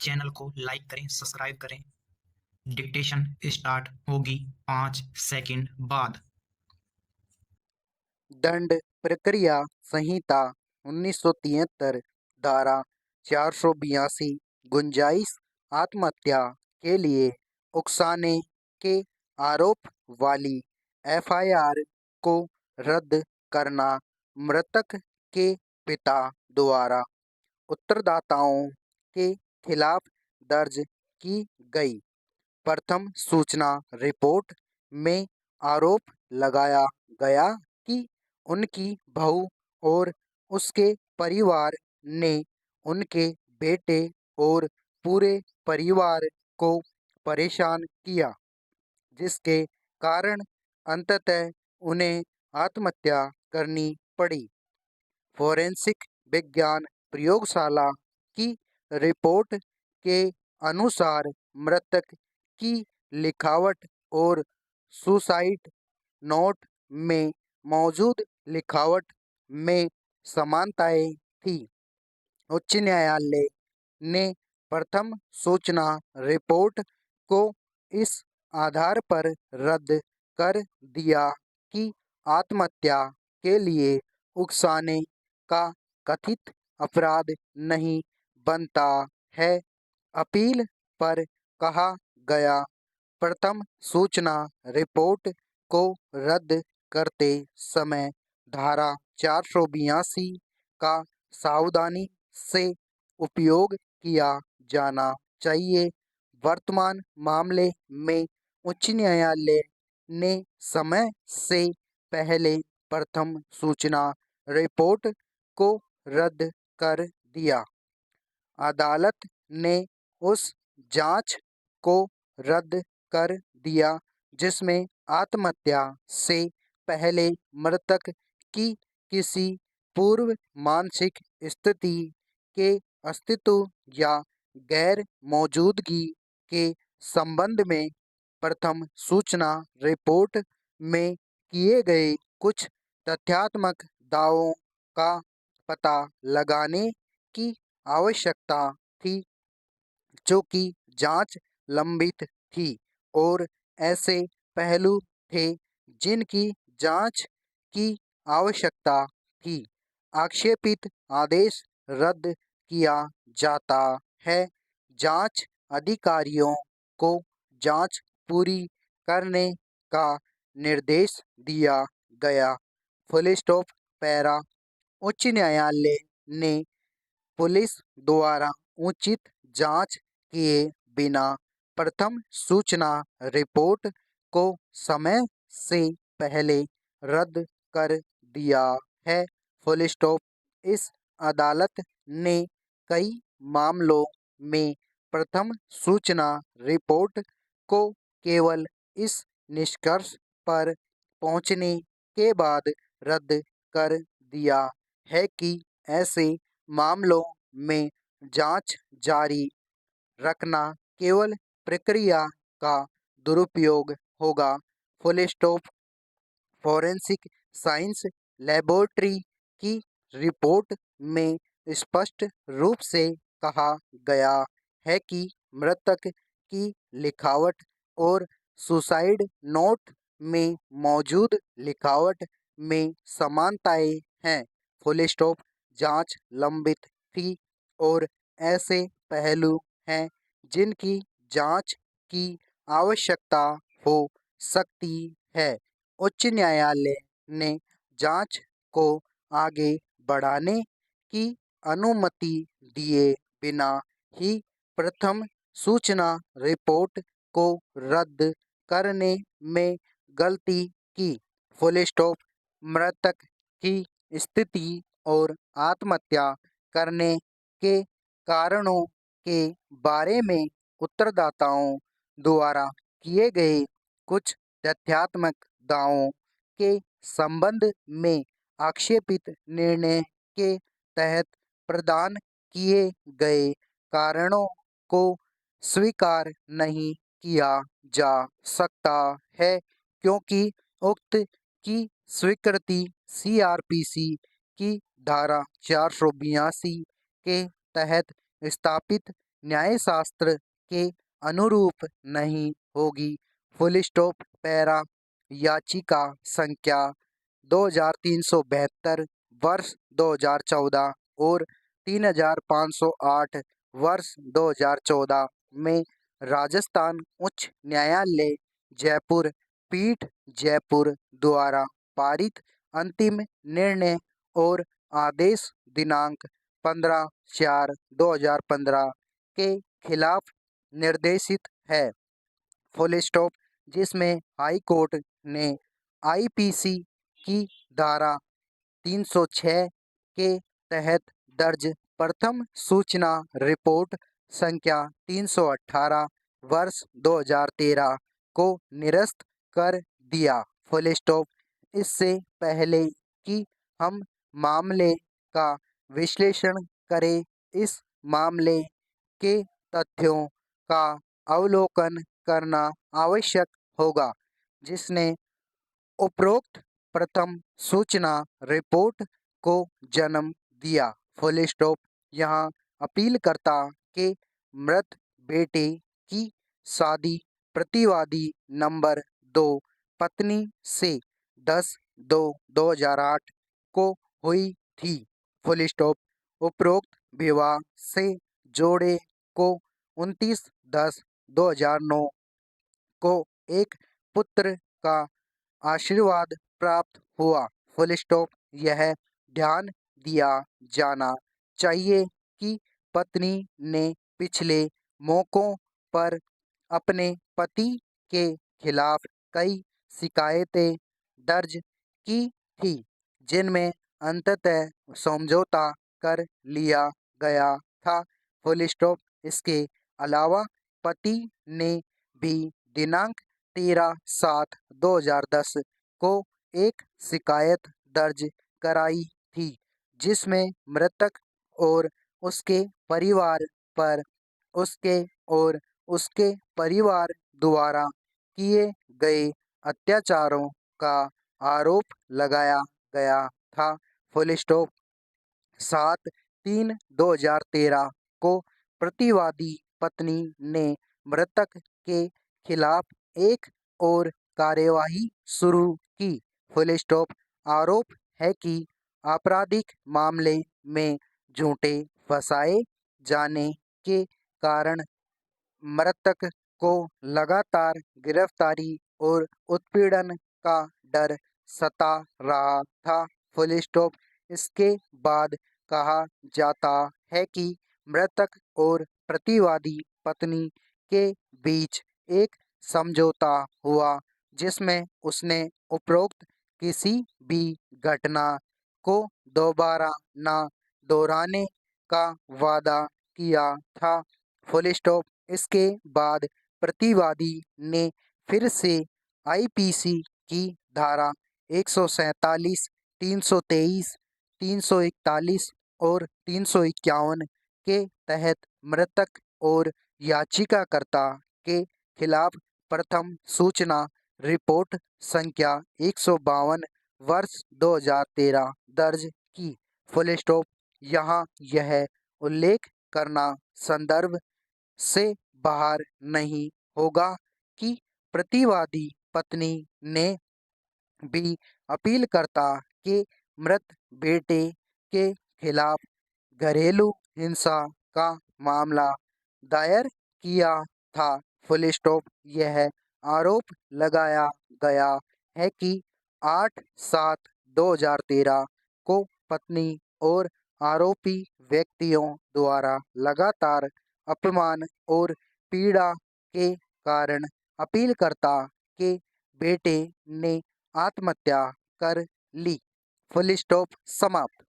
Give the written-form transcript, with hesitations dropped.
Channel को like करें, subscribe करें। डिक्टेशन स्टार्ट होगी 5 सेकंड बाद। दंड प्रक्रिया संहिता 1973 धारा 482 गुंजाइश आत्महत्या के लिए उकसाने के आरोप वाली एफआईआर को रद्द करना मृतक के पिता द्वारा उत्तरदाताओं के खिलाफ दर्ज की गई प्रथम सूचना रिपोर्ट में आरोप लगाया गया कि उनकी बहू और उसके परिवार ने उनके बेटे और पूरे परिवार को परेशान किया, जिसके कारण अंततः उन्हें आत्महत्या करनी पड़ी। फोरेंसिक विज्ञान प्रयोगशाला की रिपोर्ट के अनुसार मृतक की लिखावट और सुसाइड नोट में मौजूद लिखावट में समानताएं थी। उच्च न्यायालय ने प्रथम सूचना रिपोर्ट को इस आधार पर रद्द कर दिया कि आत्महत्या के लिए उकसाने का कथित अपराध नहीं बनता है। अपील पर कहा गया प्रथम सूचना रिपोर्ट को रद्द करते समय धारा 482 का सावधानी से उपयोग किया जाना चाहिए। वर्तमान मामले में उच्च न्यायालय ने समय से पहले प्रथम सूचना रिपोर्ट को रद्द कर दिया। अदालत ने उस जांच को रद्द कर दिया जिसमें आत्महत्या से पहले मृतक की किसी पूर्व मानसिक स्थिति के अस्तित्व या गैर मौजूदगी के संबंध में प्रथम सूचना रिपोर्ट में किए गए कुछ तथ्यात्मक दावों का पता लगाने की आवश्यकता थी, जो कि जांच लंबित थी और ऐसे पहलू थे जिनकी जांच की आवश्यकता थी। आक्षेपित आदेश रद्द किया जाता है। जांच अधिकारियों को जांच पूरी करने का निर्देश दिया गया। Full stop para. उच्च न्यायालय ने पुलिस द्वारा उचित जांच किए बिना प्रथम सूचना रिपोर्ट को समय से पहले रद्द कर दिया है। Full stop. इस अदालत ने कई मामलों में प्रथम सूचना रिपोर्ट को केवल इस निष्कर्ष पर पहुंचने के बाद रद्द कर दिया है कि ऐसे मामलों में जांच जारी रखना केवल प्रक्रिया का दुरुपयोग होगा। Full stop. Forensic science laboratory की रिपोर्ट में स्पष्ट रूप से कहा गया है कि मृतक की लिखावट और सुसाइड नोट में मौजूद लिखावट में समानताएं हैं। Full stop. जांच लंबित थी और ऐसे पहलू हैं जिनकी जांच की आवश्यकता हो सकती है। उच्च न्यायालय ने जांच को आगे बढ़ाने की अनुमति दिए बिना ही प्रथम सूचना रिपोर्ट को रद्द करने में गलती की। Full stop. मृतक की स्थिति और आत्महत्या करने के कारणों के बारे में उत्तरदाताओं द्वारा किए गए कुछ तथ्यात्मक दावों के संबंध में आक्षेपित निर्णय के तहत प्रदान किए गए कारणों को स्वीकार नहीं किया जा सकता है, क्योंकि उक्त की स्वीकृति सीआरपीसी की धारा 482 के तहत स्थापित न्यायशास्त्र के अनुरूप नहीं होगी। Full stop. पैरा। याचिका संख्या 2372 वर्ष 2014 और 3508 वर्ष 2014 में राजस्थान उच्च न्यायालय जयपुर पीठ जयपुर द्वारा पारित अंतिम निर्णय और आदेश दिनांक 15/4/2015 के खिलाफ निर्देशित है। Full stop. जिसमें हाई कोर्ट ने आईपीसी की धारा 306 के तहत दर्ज प्रथम सूचना रिपोर्ट संख्या 318 वर्ष 2013 को निरस्त कर दिया। Full stop. इससे पहले कि हम मामले का विश्लेषण करें, इस मामले के तथ्यों का अवलोकन करना आवश्यक होगा, जिसने उपरोक्त प्रथम सूचना रिपोर्ट को जन्म दिया। Full stop. यहाँ अपीलकर्ता के मृत बेटे की शादी प्रतिवादी नंबर 2 पत्नी से 10/2/2008 को हुई थी। Full stop. उपरोक्त विवाह से जोड़े को 29/10/2009 को एक पुत्र का आशीर्वाद प्राप्त हुआ। Full stop. यह ध्यान दिया जाना चाहिए कि पत्नी ने पिछले मौकों पर अपने पति के खिलाफ कई शिकायतें दर्ज की थी, जिनमें अंततः समझौता कर लिया गया था। Full stop. इसके अलावा पति ने भी दिनांक 13/7/2010 को एक शिकायत दर्ज कराई थी, जिसमें मृतक और उसके परिवार पर उसके और उसके परिवार द्वारा किए गए अत्याचारों का आरोप लगाया गया था। Full stop. 7/3/2013 को प्रतिवादी पत्नी ने मृतक के खिलाफ एक और कार्यवाही शुरू की। Full stop. आरोप है कि आपराधिक मामले में झूठे फंसाए जाने के कारण मृतक को लगातार गिरफ्तारी और उत्पीड़न का डर सता रहा था। Full stop. इसके बाद कहा जाता है कि मृतक और प्रतिवादी पत्नी के बीच एक समझौता हुआ, जिसमें उसने उपरोक्त किसी भी घटना को दोबारा न दोहराने का वादा किया था। Full stop. इसके बाद प्रतिवादी ने फिर से आईपीसी की धारा 147, 323, 341 और 351 के तहत मृतक और याचिकाकर्ता के खिलाफ प्रथम सूचना रिपोर्ट संख्या 152 वर्ष 2013 दर्ज की। Full stop. यहाँ यह उल्लेख करना संदर्भ से बाहर नहीं होगा कि प्रतिवादी पत्नी ने भी अपीलकर्ता के मृत बेटे के खिलाफ घरेलू हिंसा का मामला दायर किया था। Full stop. यह आरोप लगाया गया है कि 8/7/2013 को पत्नी और आरोपी व्यक्तियों द्वारा लगातार अपमान और पीड़ा के कारण अपीलकर्ता के बेटे ने आत्महत्या कर ली। Full stop. समाप्त।